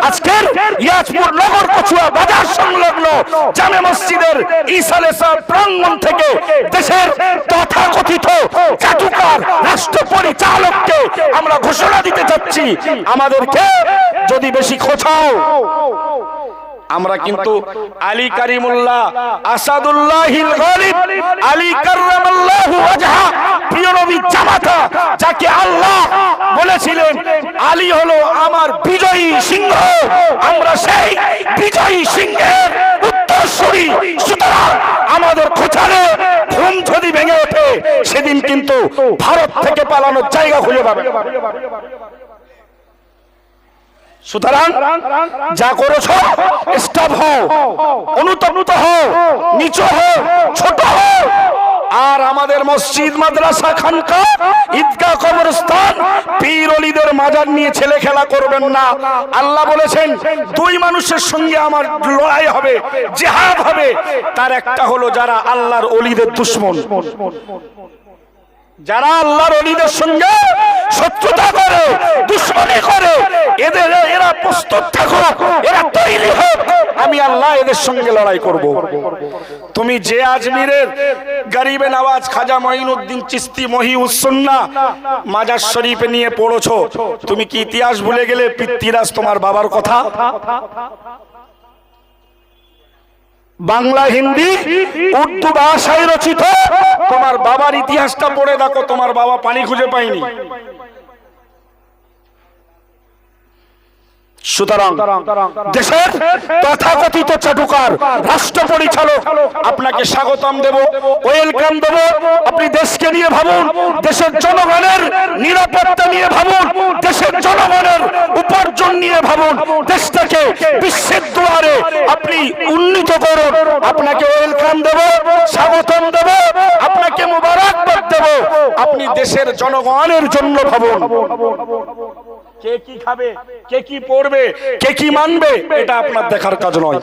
আজকের ইয়াজপুর নগর কচুয়া বাজার সংলগ্ন জামে মসজিদের ইসালে সাহেব প্রাঙ্গণ থেকে দেশের তথাকথিত চাটুকার রাষ্ট্র পরিচালককে আমরা ঘোষণা দিতে যাচ্ছি, আমাদেরকে যদি বেশি খোঁচাও আমরা কিন্তু আলী কারিমুল্লাহ আসাদুল্লাহিল গালিব আলী কাররামাল্লাহু ওয়াজহা প্রিয় নবী জামাতা, যাকে আল্লাহ বলেছিলেন আলী হলো আমার বিজয়ী সিংহ, আমরা সেই বিজয়ী সিংহের উত্তরসূরি। সুতরাং আমাদের খোঁচালে ঘুম যদি ভেঙে ওঠে সেদিন কিন্তু ভারত থেকে পালানোর জায়গা খুঁজে পাবে। সুতরাং যা করেছ স্টপ হও, অনুতপ্ত হও, নিচু হও, ছোট হও। আর আমাদের মসজিদ মাদ্রাসা খানকা ঈদগাহ কবরস্থান পীর ওলিদের মাজার নিয়ে ছেলে খেলা করবেন না। আল্লাহ বলেছেন দুই মানুষের সঙ্গে আমার লড়াই হবে, জিহাদ হবে, তার একটা হলো যারা আল্লাহর ওলিদের দুশমন, যারা আল্লাহর ওলিদের সঙ্গে শত্রুতা করে, দুশমনি করে, এরা প্রস্তুত থাকো, এরা তৈরি হোক, আমি আল্লাহ এদের সঙ্গে লড়াই করব। তুমি যে আজমিরের গরিবে নওয়াজ খাজা মঈনুদ্দিন চিশতি মহিউস সুন্নাহ মাজার শরীফে নিয়ে পড়েছো, তুমি কি ইতিহাস ভুলে গেলে? পিতৃরাজ তোমার বাবার কথা, বাংলা হিন্দি উর্দু ভাষায় রচিত তোমার বাবার ইতিহাসটা পড়ে দেখো, তোমার বাবা পানি খুঁজে পায়নি। সুতরাং দেশের তথাকথিত চাটুকার রাষ্ট্র পরিচালক আপনাকে স্বাগতম দেব, ওয়েলকাম দেব। আপনি দেশকে নিয়ে ভাবুন, দেশের জনগণের নিরাপত্তা নিয়ে ভাবুন, দেশের জনগণের উপার্জন নিয়ে ভাবুন, দেশটাকে বিশ্বের দুয়ারে আপনি উন্নীত করুন। আপনাকে ওয়েলকাম দেব, স্বাগতম দেব, আপনাকে মুবারকবাদ দেব। আপনি দেশের জনগণের জন্য ভাবুন, কে কি খাবে, কে কি পড়বে, কে কি মানবে, এটা আপনার দেখার কাজ নয়।